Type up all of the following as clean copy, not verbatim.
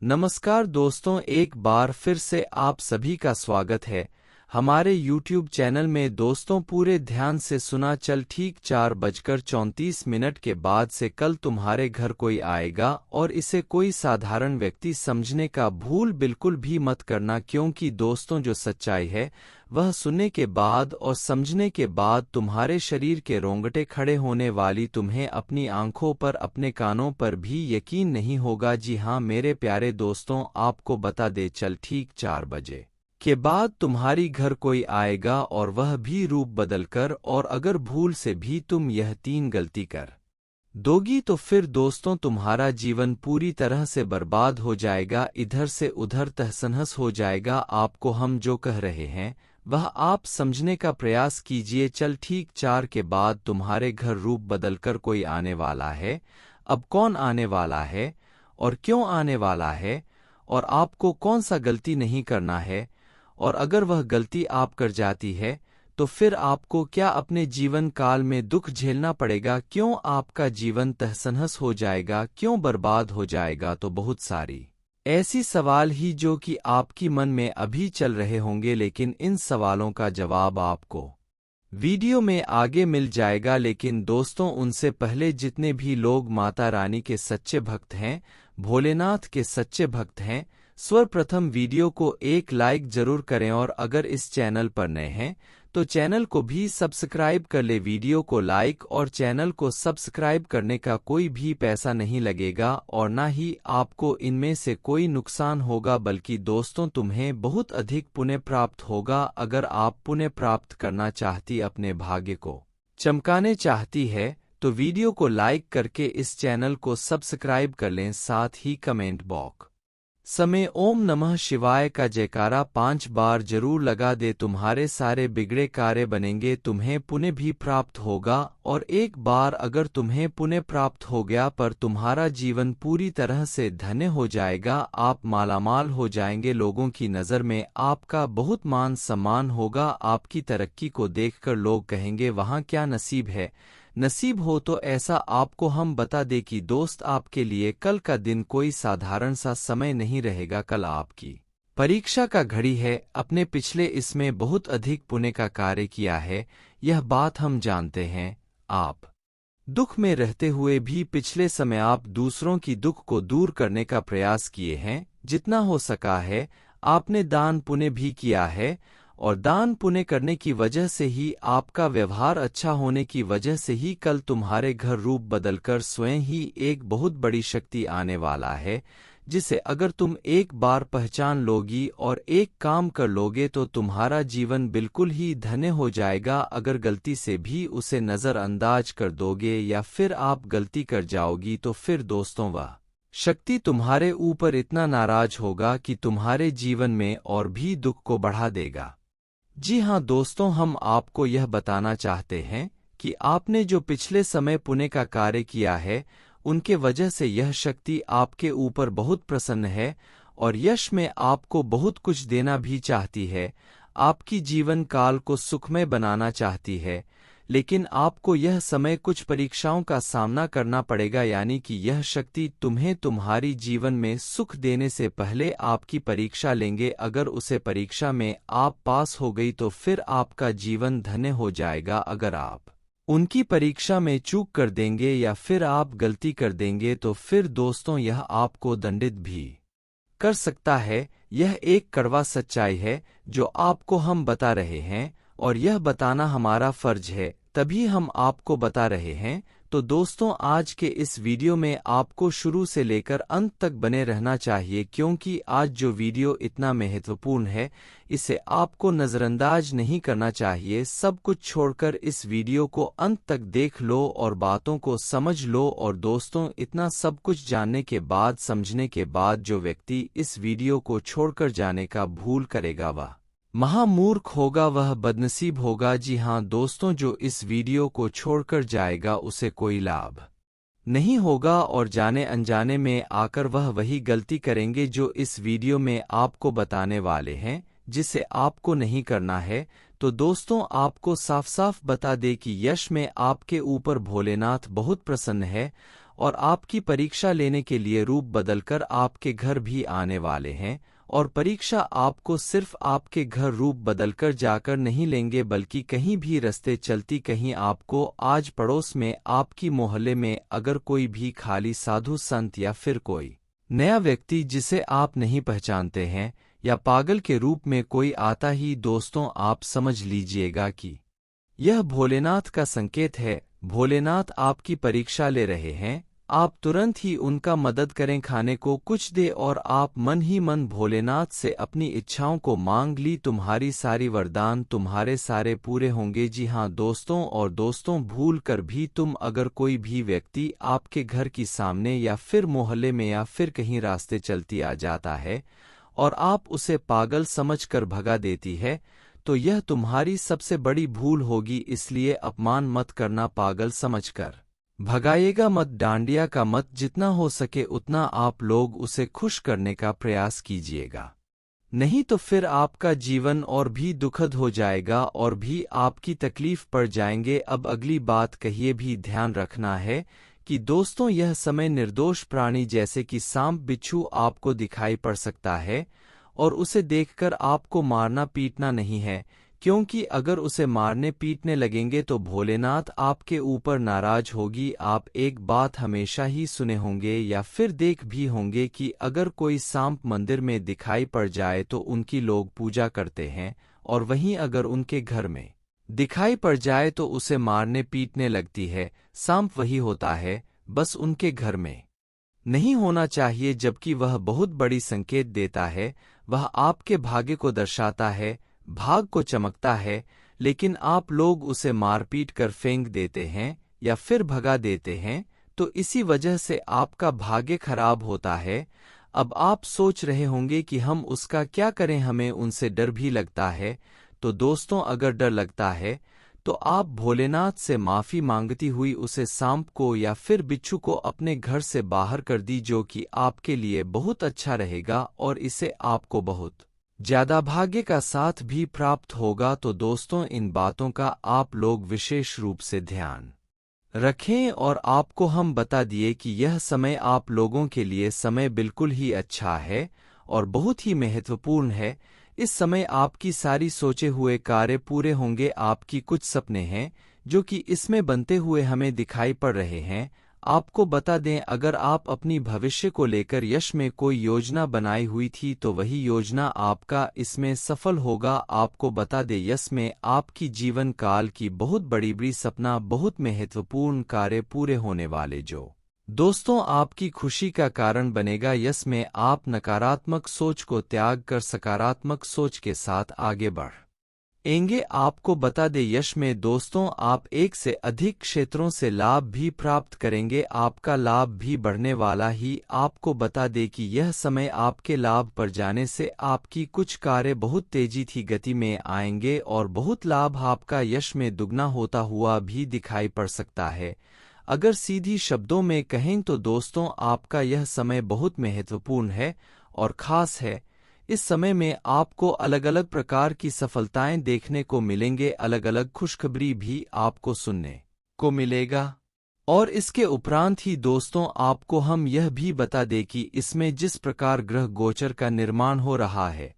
नमस्कार दोस्तों, एक बार फिर से आप सभी का स्वागत है हमारे YouTube चैनल में। दोस्तों, पूरे ध्यान से सुना। चल ठीक 4:34 के बाद से कल तुम्हारे घर कोई आएगा और इसे कोई साधारण व्यक्ति समझने का भूल बिल्कुल भी मत करना, क्योंकि दोस्तों जो सच्चाई है वह सुनने के बाद और समझने के बाद तुम्हारे शरीर के रोंगटे खड़े होने वाली। तुम्हें अपनी आंखों पर, अपने कानों पर भी यकीन नहीं होगा। जी हाँ मेरे प्यारे दोस्तों, आपको बता दे, चल ठीक 4 बजे के बाद तुम्हारी घर कोई आएगा और वह भी रूप बदलकर, और अगर भूल से भी तुम यह 3 गलती कर दोगी तो फिर दोस्तों तुम्हारा जीवन पूरी तरह से बर्बाद हो जाएगा, इधर से उधर तहस-नहस हो जाएगा। आपको हम जो कह रहे हैं वह आप समझने का प्रयास कीजिए। चल ठीक 4 के बाद तुम्हारे घर रूप बदलकर कोई आने वाला है। अब कौन आने वाला है और क्यों आने वाला है, और आपको कौन सा गलती नहीं करना है, और अगर वह गलती आप कर जाती है तो फिर आपको क्या अपने जीवन काल में दुख झेलना पड़ेगा, क्यों आपका जीवन तहस-नहस हो जाएगा, क्यों बर्बाद हो जाएगा। तो बहुत सारी ऐसी सवाल ही जो कि आपकी मन में अभी चल रहे होंगे, लेकिन इन सवालों का जवाब आपको वीडियो में आगे मिल जाएगा। लेकिन दोस्तों उनसे पहले जितने भी लोग माता रानी के सच्चे भक्त हैं, भोलेनाथ के सच्चे भक्त हैं, सर्वप्रथम वीडियो को एक लाइक जरूर करें, और अगर इस चैनल पर नए हैं तो चैनल को भी सब्सक्राइब कर ले। वीडियो को लाइक और चैनल को सब्सक्राइब करने का कोई भी पैसा नहीं लगेगा और ना ही आपको इनमें से कोई नुकसान होगा, बल्कि दोस्तों तुम्हें बहुत अधिक पुण्य प्राप्त होगा। अगर आप पुण्य प्राप्त करना चाहती, अपने भाग्य को चमकाने चाहती है, तो वीडियो को लाइक करके इस चैनल को सब्सक्राइब कर लें। साथ ही कमेंट बॉक्स समय ओम नमः शिवाय का जयकारा 5 बार जरूर लगा दे। तुम्हारे सारे बिगड़े कार्य बनेंगे, तुम्हें पुण्य भी प्राप्त होगा, और एक बार अगर तुम्हें पुण्य प्राप्त हो गया पर तुम्हारा जीवन पूरी तरह से धन्य हो जाएगा। आप मालामाल हो जाएंगे, लोगों की नज़र में आपका बहुत मान सम्मान होगा। आपकी तरक्की को देखकर लोग कहेंगे वहाँ क्या नसीब है। नसीब हो तो ऐसा आपको हम बता दें कि दोस्त आपके लिए कल का दिन कोई साधारण सा समय नहीं रहेगा। कल आपकी परीक्षा का घड़ी है। अपने पिछले इसमें बहुत अधिक पुण्य का कार्य किया है, यह बात हम जानते हैं। आप दुख में रहते हुए भी पिछले समय आप दूसरों की दुख को दूर करने का प्रयास किए हैं, जितना हो सका है। आपने दान पुण्य भी किया है, और दान पुण्य करने की वजह से ही, आपका व्यवहार अच्छा होने की वजह से ही कल तुम्हारे घर रूप बदलकर स्वयं ही एक बहुत बड़ी शक्ति आने वाला है, जिसे अगर तुम एक बार पहचान लोगी और एक काम कर लोगे तो तुम्हारा जीवन बिल्कुल ही धन्य हो जाएगा। अगर गलती से भी उसे नज़रअंदाज कर दोगे या फिर आप गलती कर जाओगी तो फिर दोस्तों वह शक्ति तुम्हारे ऊपर इतना नाराज होगा कि तुम्हारे जीवन में और भी दुख को बढ़ा देगा। जी हाँ दोस्तों, हम आपको यह बताना चाहते हैं कि आपने जो पिछले समय पुण्य का कार्य किया है, उनके वजह से यह शक्ति आपके ऊपर बहुत प्रसन्न है और यश में आपको बहुत कुछ देना भी चाहती है। आपकी जीवन काल को सुखमय बनाना चाहती है, लेकिन आपको यह समय कुछ परीक्षाओं का सामना करना पड़ेगा, यानी कि यह शक्ति तुम्हें तुम्हारी जीवन में सुख देने से पहले आपकी परीक्षा लेंगे। अगर उसे परीक्षा में आप पास हो गई तो फिर आपका जीवन धन्य हो जाएगा। अगर आप उनकी परीक्षा में चूक कर देंगे या फिर आप गलती कर देंगे तो फिर दोस्तों यह आपको दंडित भी कर सकता है। यह एक कड़वा सच्चाई है जो आपको हम बता रहे हैं, और यह बताना हमारा फर्ज है, तभी हम आपको बता रहे हैं। तो दोस्तों आज के इस वीडियो में आपको शुरू से लेकर अंत तक बने रहना चाहिए, क्योंकि आज जो वीडियो इतना महत्वपूर्ण है इसे आपको नज़रअंदाज नहीं करना चाहिए। सब कुछ छोड़कर इस वीडियो को अंत तक देख लो और बातों को समझ लो। और दोस्तों इतना सब कुछ जानने के बाद, समझने के बाद जो व्यक्ति इस वीडियो को छोड़कर जाने का भूल करेगा वह महामूर्ख होगा, वह बदनसीब होगा। जी हाँ दोस्तों, जो इस वीडियो को छोड़कर जाएगा उसे कोई लाभ नहीं होगा, और जाने अनजाने में आकर वह वही गलती करेंगे जो इस वीडियो में आपको बताने वाले हैं, जिसे आपको नहीं करना है। तो दोस्तों आपको साफ साफ बता दे कि यश में आपके ऊपर भोलेनाथ बहुत प्रसन्न है, और आपकी परीक्षा लेने के लिए रूप बदलकर आपके घर भी आने वाले हैं। और परीक्षा आपको सिर्फ आपके घर रूप बदलकर जाकर नहीं लेंगे, बल्कि कहीं भी रास्ते चलती कहीं आपको आज पड़ोस में, आपकी मोहल्ले में अगर कोई भी खाली साधु संत या फिर कोई नया व्यक्ति जिसे आप नहीं पहचानते हैं या पागल के रूप में कोई आता ही, दोस्तों आप समझ लीजिएगा कि यह भोलेनाथ का संकेत है। भोलेनाथ आपकी परीक्षा ले रहे हैं। आप तुरंत ही उनका मदद करें, खाने को कुछ दे और आप मन ही मन भोलेनाथ से अपनी इच्छाओं को मांग ली। तुम्हारी सारी वरदान तुम्हारे सारे पूरे होंगे। जी हाँ दोस्तों, और दोस्तों भूल कर भी तुम अगर कोई भी व्यक्ति आपके घर की सामने या फिर मोहल्ले में या फिर कहीं रास्ते चलती आ जाता है और आप उसे पागल समझकर भगा देती है, तो यह तुम्हारी सबसे बड़ी भूल होगी। इसलिए अपमान मत करना, पागल समझकर भगाइएगा मत, डांडिया का मत। जितना हो सके उतना आप लोग उसे खुश करने का प्रयास कीजिएगा, नहीं तो फिर आपका जीवन और भी दुखद हो जाएगा और भी आपकी तकलीफ पड़ जाएंगे। अब अगली बात कहिए भी ध्यान रखना है कि दोस्तों यह समय निर्दोष प्राणी जैसे कि सांप बिच्छू आपको दिखाई पड़ सकता है और उसे देखकर आपको मारना पीटना नहीं है, क्योंकि अगर उसे मारने पीटने लगेंगे तो भोलेनाथ आपके ऊपर नाराज होगी। आप एक बात हमेशा ही सुने होंगे या फिर देख भी होंगे कि अगर कोई सांप मंदिर में दिखाई पड़ जाए तो उनकी लोग पूजा करते हैं, और वहीं अगर उनके घर में दिखाई पड़ जाए तो उसे मारने पीटने लगती है। सांप वही होता है, बस उनके घर में नहीं होना चाहिए, जबकि वह बहुत बड़ी संकेत देता है। वह आपके भाग्य को दर्शाता है, भाग को चमकता है, लेकिन आप लोग उसे मारपीट कर फेंक देते हैं या फिर भगा देते हैं, तो इसी वजह से आपका भाग्य खराब होता है। अब आप सोच रहे होंगे कि हम उसका क्या करें, हमें उनसे डर भी लगता है। तो दोस्तों अगर डर लगता है तो आप भोलेनाथ से माफी मांगती हुई उसे सांप को या फिर बिच्छू को अपने घर से बाहर कर दी, जो कि आपके लिए बहुत अच्छा रहेगा और इससे आपको बहुत ज्यादा भाग्य का साथ भी प्राप्त होगा। तो दोस्तों इन बातों का आप लोग विशेष रूप से ध्यान रखें, और आपको हम बता दिए कि यह समय आप लोगों के लिए समय बिल्कुल ही अच्छा है और बहुत ही महत्वपूर्ण है। इस समय आपकी सारी सोचे हुए कार्य पूरे होंगे। आपकी कुछ सपने हैं जो कि इसमें बनते हुए हमें दिखाई पड़ रहे हैं। आपको बता दें, अगर आप अपनी भविष्य को लेकर यश में कोई योजना बनाई हुई थी तो वही योजना आपका इसमें सफल होगा। आपको बता दें, यश में आपकी जीवन काल की बहुत बड़ी सपना, बहुत महत्वपूर्ण कार्य पूरे होने वाले, जो दोस्तों आपकी खुशी का कारण बनेगा। यश में आप नकारात्मक सोच को त्याग कर सकारात्मक सोच के साथ आगे बढ़ेंगे। आपको बता दें, यश में दोस्तों आप एक से अधिक क्षेत्रों से लाभ भी प्राप्त करेंगे। आपका लाभ भी बढ़ने वाला ही। आपको बता दें कि यह समय आपके लाभ पर जाने से आपकी कुछ कार्य बहुत तेजी थी गति में आएंगे और बहुत लाभ आपका यश में दुगना होता हुआ भी दिखाई पड़ सकता है। अगर सीधी शब्दों में कहें तो दोस्तों आपका यह समय बहुत महत्वपूर्ण है और खास है। इस समय में आपको अलग अलग प्रकार की सफलताएं देखने को मिलेंगे, अलग अलग खुशखबरी भी आपको सुनने को मिलेगा। और इसके उपरांत ही दोस्तों आपको हम यह भी बता दें कि इसमें जिस प्रकार ग्रह गोचर का निर्माण हो रहा है,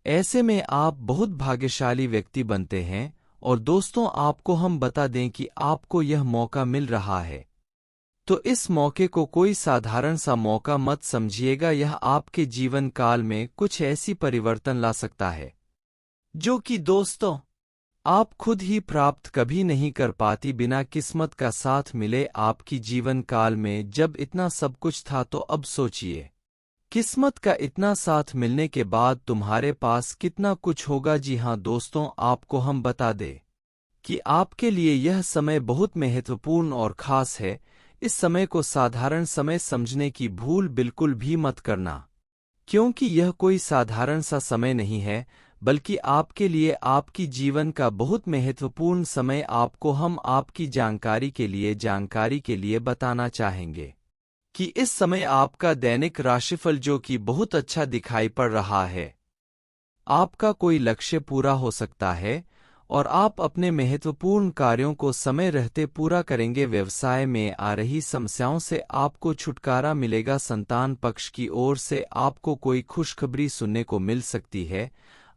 ऐसे में आप बहुत भाग्यशाली व्यक्ति बनते हैं। और दोस्तों आपको हम बता दें कि आपको यह मौका मिल रहा है, तो इस मौके को कोई साधारण सा मौका मत समझिएगा। यह आपके जीवन काल में कुछ ऐसी परिवर्तन ला सकता है जो कि दोस्तों आप खुद ही प्राप्त कभी नहीं कर पाती बिना किस्मत का साथ मिले आपकी जीवन काल में। जब इतना सब कुछ था तो अब सोचिए, किस्मत का इतना साथ मिलने के बाद तुम्हारे पास कितना कुछ होगा। जी हाँ दोस्तों, आपको हम बता दें कि आपके लिए यह समय बहुत महत्वपूर्ण और खास है। इस समय को साधारण समय समझने की भूल बिल्कुल भी मत करना, क्योंकि यह कोई साधारण सा समय नहीं है, बल्कि आपके लिए आपकी जीवन का बहुत महत्वपूर्ण समय। आपको हम आपकी जानकारी के लिए बताना चाहेंगे कि इस समय आपका दैनिक राशिफल जो कि बहुत अच्छा दिखाई पड़ रहा है, आपका कोई लक्ष्य पूरा हो सकता है और आप अपने महत्वपूर्ण कार्यों को समय रहते पूरा करेंगे। व्यवसाय में आ रही समस्याओं से आपको छुटकारा मिलेगा। संतान पक्ष की ओर से आपको कोई खुशखबरी सुनने को मिल सकती है।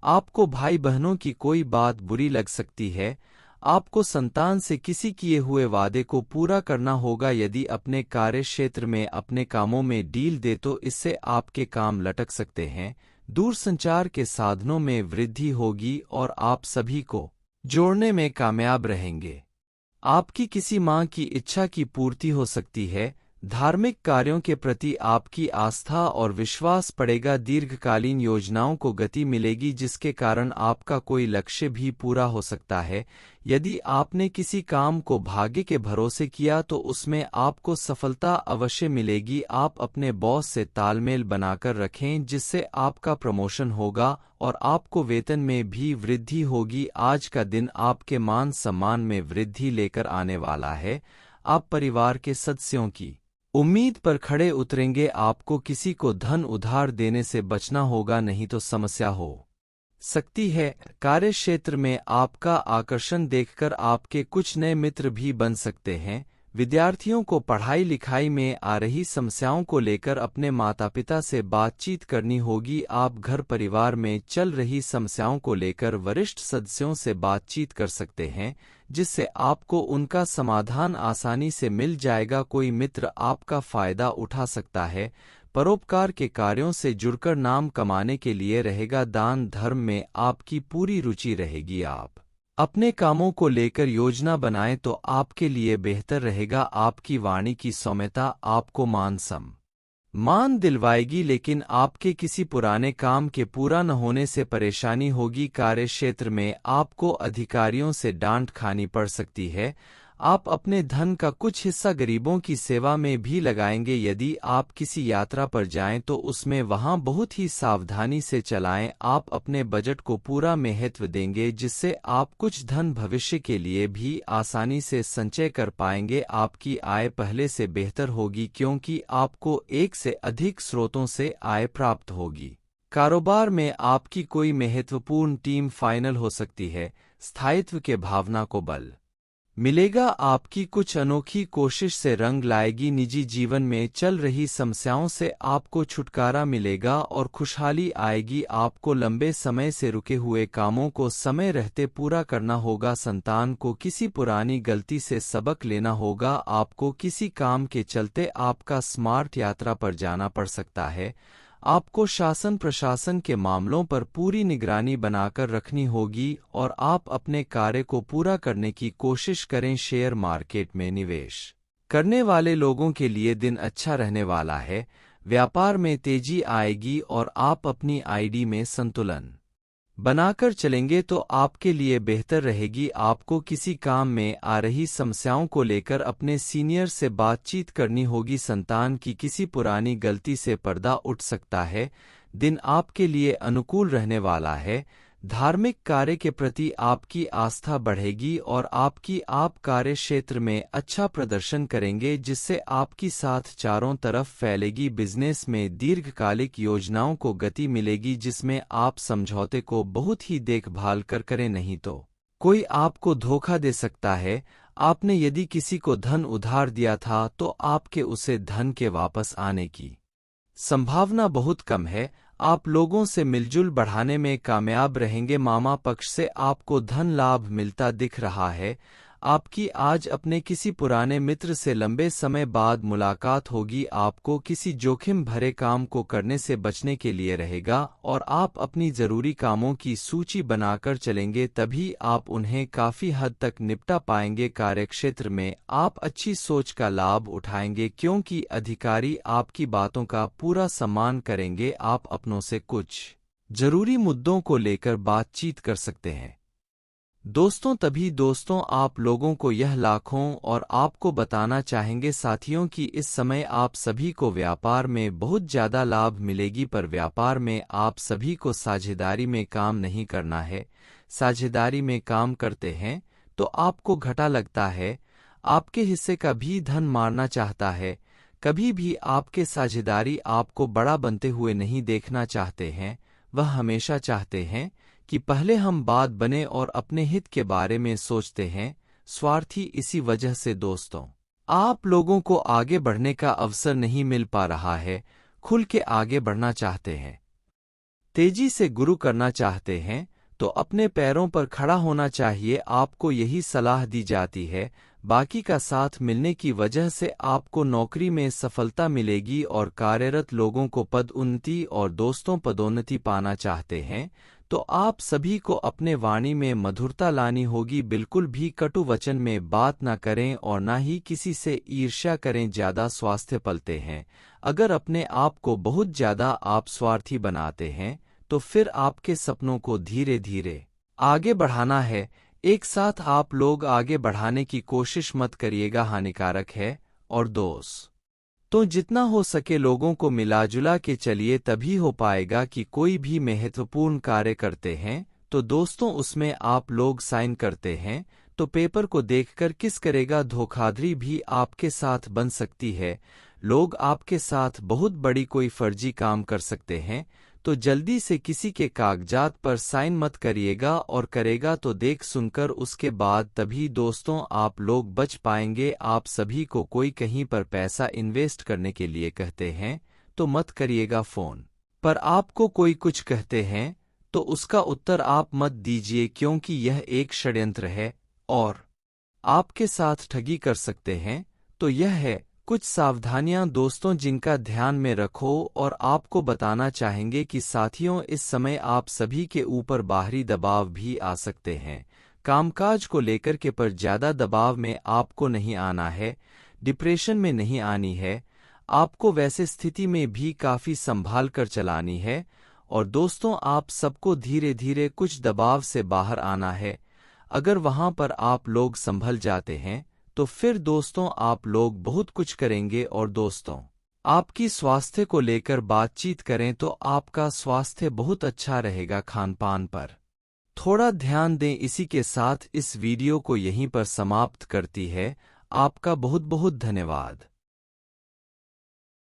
आपको भाई बहनों की कोई बात बुरी लग सकती है। आपको संतान से किसी किए हुए वादे को पूरा करना होगा। यदि अपने कार्य क्षेत्र में अपने कामों में डील दे तो इससे आपके काम लटक सकते हैं। दूरसंचार के साधनों में वृद्धि होगी और आप सभी को जोड़ने में कामयाब रहेंगे। आपकी किसी मां की इच्छा की पूर्ति हो सकती है। धार्मिक कार्यों के प्रति आपकी आस्था और विश्वास बढ़ेगा। दीर्घकालीन योजनाओं को गति मिलेगी जिसके कारण आपका कोई लक्ष्य भी पूरा हो सकता है। यदि आपने किसी काम को भाग्य के भरोसे किया तो उसमें आपको सफलता अवश्य मिलेगी। आप अपने बॉस से तालमेल बनाकर रखें जिससे आपका प्रमोशन होगा और आपको वेतन में भी वृद्धि होगी। आज का दिन आपके मान सम्मान में वृद्धि लेकर आने वाला है। आप परिवार के सदस्यों की उम्मीद पर खड़े उतरेंगे। आपको किसी को धन उधार देने से बचना होगा, नहीं तो समस्या हो सकती है। कार्य क्षेत्र में आपका आकर्षण देखकर आपके कुछ नए मित्र भी बन सकते हैं। विद्यार्थियों को पढ़ाई लिखाई में आ रही समस्याओं को लेकर अपने माता पिता से बातचीत करनी होगी। आप घर परिवार में चल रही समस्याओं को लेकर वरिष्ठ सदस्यों से बातचीत कर सकते हैं जिससे आपको उनका समाधान आसानी से मिल जाएगा। कोई मित्र आपका फायदा उठा सकता है। परोपकार के कार्यों से जुड़कर नाम कमाने के लिए रहेगा। दान धर्म में आपकी पूरी रुचि रहेगी। आप अपने कामों को लेकर योजना बनाएं तो आपके लिए बेहतर रहेगा। आपकी वाणी की सौम्यता आपको मान दिलवाएगी, लेकिन आपके किसी पुराने काम के पूरा न होने से परेशानी होगी। कार्य क्षेत्र में आपको अधिकारियों से डांट खानी पड़ सकती है। आप अपने धन का कुछ हिस्सा गरीबों की सेवा में भी लगाएंगे। यदि आप किसी यात्रा पर जाएं तो उसमें वहां बहुत ही सावधानी से चलाएं। आप अपने बजट को पूरा महत्व देंगे जिससे आप कुछ धन भविष्य के लिए भी आसानी से संचय कर पाएंगे। आपकी आय पहले से बेहतर होगी क्योंकि आपको एक से अधिक स्रोतों से आय प्राप्त होगी। कारोबार में आपकी कोई महत्वपूर्ण टीम फाइनल हो सकती है। स्थायित्व के भावना को बल मिलेगा। आपकी कुछ अनोखी कोशिश से रंग लाएगी। निजी जीवन में चल रही समस्याओं से आपको छुटकारा मिलेगा और खुशहाली आएगी। आपको लंबे समय से रुके हुए कामों को समय रहते पूरा करना होगा। संतान को किसी पुरानी गलती से सबक लेना होगा। आपको किसी काम के चलते आपका स्मार्ट यात्रा पर जाना पड़ सकता है। आपको शासन प्रशासन के मामलों पर पूरी निगरानी बनाकर रखनी होगी और आप अपने कार्य को पूरा करने की कोशिश करें। शेयर मार्केट में निवेश करने वाले लोगों के लिए दिन अच्छा रहने वाला है। व्यापार में तेजी आएगी और आप अपनी आईडी में संतुलन बनाकर चलेंगे तो आपके लिए बेहतर रहेगी। आपको किसी काम में आ रही समस्याओं को लेकर अपने सीनियर से बातचीत करनी होगी। संतान की किसी पुरानी गलती से पर्दा उठ सकता है। दिन आपके लिए अनुकूल रहने वाला है। धार्मिक कार्य के प्रति आपकी आस्था बढ़ेगी और आप कार्य क्षेत्र में अच्छा प्रदर्शन करेंगे जिससे आपकी साथ चारों तरफ फैलेगी। बिजनेस में दीर्घकालिक योजनाओं को गति मिलेगी जिसमें आप समझौते को बहुत ही देखभाल कर करें, नहीं तो कोई आपको धोखा दे सकता है। आपने यदि किसी को धन उधार दिया था तो आपके उसे धन के वापस आने की संभावना बहुत कम है। आप लोगों से मिलजुल बढ़ाने में कामयाब रहेंगे। मामा पक्ष से आपको धन लाभ मिलता दिख रहा है। आपकी आज अपने किसी पुराने मित्र से लंबे समय बाद मुलाकात होगी। आपको किसी जोखिम भरे काम को करने से बचने के लिए रहेगा और आप अपनी जरूरी कामों की सूची बनाकर चलेंगे, तभी आप उन्हें काफी हद तक निपटा पाएंगे। कार्यक्षेत्र में आप अच्छी सोच का लाभ उठाएंगे क्योंकि अधिकारी आपकी बातों का पूरा सम्मान करेंगे। आप अपनों से कुछ जरूरी मुद्दों को लेकर बातचीत कर सकते हैं। दोस्तों आप लोगों को यह लाखों और आपको बताना चाहेंगे साथियों कि इस समय आप सभी को व्यापार में बहुत ज्यादा लाभ मिलेगी, पर व्यापार में आप सभी को साझेदारी में काम नहीं करना है। साझेदारी में काम करते हैं तो आपको घाटा लगता है। आपके हिस्से का भी धन मारना चाहता है। कभी भी आपके साझेदारी आपको बड़ा बनते हुए नहीं देखना चाहते हैं। वह हमेशा चाहते हैं कि पहले हम बात बने और अपने हित के बारे में सोचते हैं, स्वार्थी। इसी वजह से दोस्तों, आप लोगों को आगे बढ़ने का अवसर नहीं मिल पा रहा है। खुल के आगे बढ़ना चाहते हैं, तेजी से गुरु करना चाहते हैं, तो अपने पैरों पर खड़ा होना चाहिए। आपको यही सलाह दी जाती है। बाकी का साथ मिलने की वजह से आपको नौकरी में सफलता मिलेगी और कार्यरत लोगों को पदोन्नति और दोस्तों पदोन्नति पाना चाहते हैं, तो आप सभी को अपने वाणी में मधुरता लानी होगी। बिल्कुल भी कटु वचन में बात ना करें और ना ही किसी से ईर्ष्या करें। ज्यादा स्वास्थ्य पलते हैं। अगर अपने आप को बहुत ज्यादा आप स्वार्थी बनाते हैं, तो फिर आपके सपनों को धीरे धीरे आगे बढ़ाना है। एक साथ आप लोग आगे बढ़ाने की कोशिश मत करिएगा, हानिकारक है। और दोस्त, तो जितना हो सके लोगों को मिलाजुला के चलिए, तभी हो पाएगा। कि कोई भी महत्वपूर्ण कार्य करते हैं तो दोस्तों उसमें आप लोग साइन करते हैं, तो पेपर को देखकर किस करेगा। धोखाधड़ी भी आपके साथ बन सकती है। लोग आपके साथ बहुत बड़ी कोई फर्जी काम कर सकते हैं, तो जल्दी से किसी के कागजात पर साइन मत करिएगा, और करेगा तो देख सुनकर उसके बाद तभी दोस्तों आप लोग बच पाएंगे। आप सभी को कोई कहीं पर पैसा इन्वेस्ट करने के लिए कहते हैं तो मत करिएगा। फोन पर आपको कोई कुछ कहते हैं तो उसका उत्तर आप मत दीजिए, क्योंकि यह एक षड्यंत्र है और आपके साथ ठगी कर सकते हैं। तो यह है कुछ सावधानियां दोस्तों जिनका ध्यान में रखो। और आपको बताना चाहेंगे कि साथियों, इस समय आप सभी के ऊपर बाहरी दबाव भी आ सकते हैं। कामकाज को लेकर के पर ज्यादा दबाव में आपको नहीं आना है, डिप्रेशन में नहीं आनी है। आपको वैसे स्थिति में भी काफी संभाल कर चलानी है। और दोस्तों, आप सबको धीरे धीरे कुछ दबाव से बाहर आना है। अगर वहां पर आप लोग संभल जाते हैं तो फिर दोस्तों आप लोग बहुत कुछ करेंगे। और दोस्तों, आपकी स्वास्थ्य को लेकर बातचीत करें तो आपका स्वास्थ्य बहुत अच्छा रहेगा। खान पान पर थोड़ा ध्यान दें। इसी के साथ इस वीडियो को यहीं पर समाप्त करती है। आपका बहुत बहुत धन्यवाद।